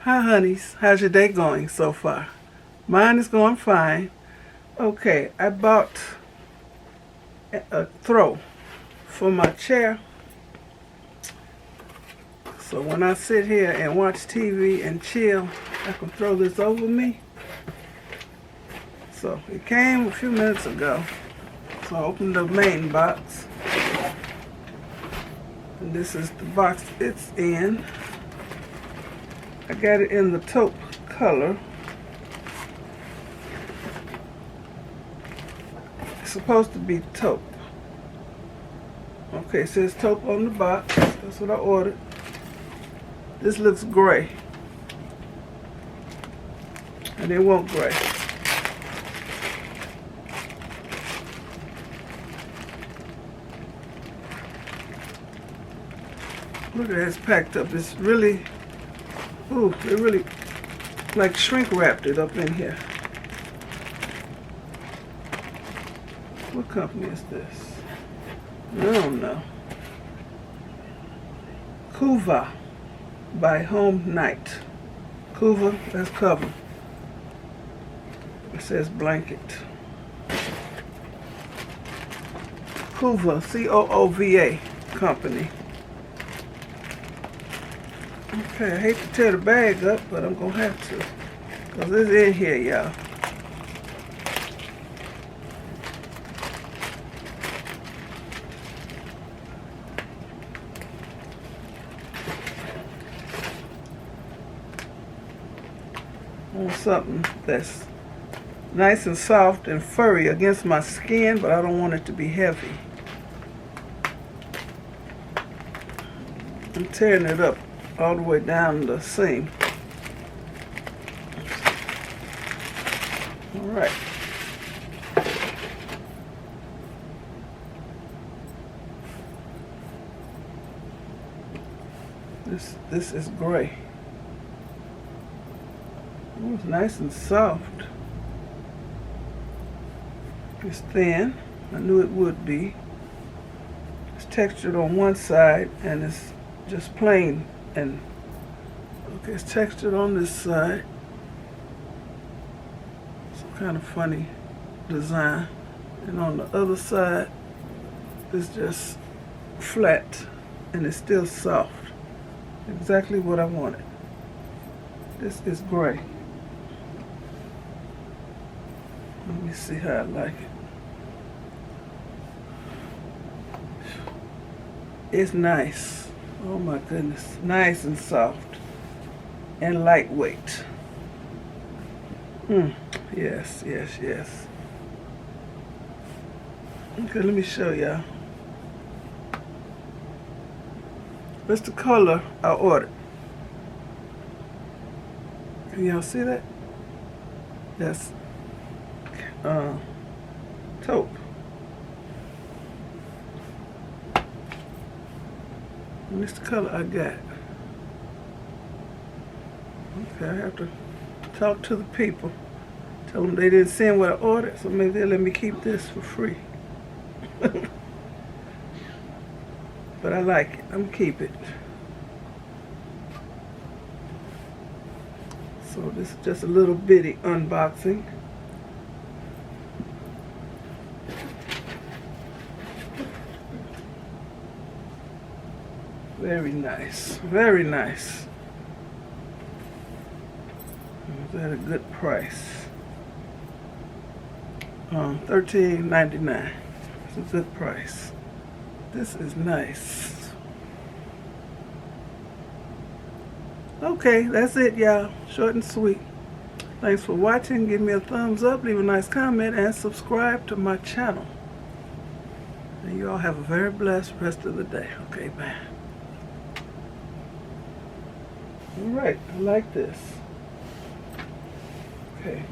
Hi honeys, how's your day going so far? Mine is going fine. Okay, I bought a throw for my chair. So when I sit here and watch TV and chill, I can throw this over me. So it came a few minutes ago. So I opened the main box. And this is the box it's in. I got it in the taupe color. It's supposed to be taupe. Okay, it says taupe on the box. That's what I ordered. This looks gray. And it won't gray. Look at that, it's packed up. It's really, ooh, it really like shrink wrapped it up in here. What company is this? I don't know. COOVA by Home Night. COOVA, that's cover. It says blanket. COOVA, C-O-O-V-A company. Okay, I hate to tear the bag up, but I'm going to have to. Because it's in here, y'all. I want something that's nice and soft and furry against my skin, but I don't want it to be heavy. I'm tearing it up all the way down the seam. All right. This is gray. Oh, it's nice and soft. It's thin. I knew it would be. It's textured on one side and it's just plain. And okay, it's textured on this side. Some kind of funny design. And on the other side, it's just flat and it's still soft. Exactly what I wanted. This is gray. Let me see how I like it. It's nice. Oh my goodness, nice and soft and lightweight. Yes, yes, yes. Okay, let me show y'all. That's the color I ordered. Can y'all see that? That's taupe. And this is the color I got. Okay, I have to talk to the people. Tell them they didn't send what I ordered, so maybe they'll let me keep this for free. But I like it. I'm gonna keep it. So this is just a little bitty unboxing. Very nice, very nice. Is that a good price? $13.99. It's a good price. This is nice. Okay, that's it, y'all. Short and sweet. Thanks for watching. Give me a thumbs up, leave a nice comment, and subscribe to my channel. And you all have a very blessed rest of the day. Okay, bye. All right, I like this. Okay.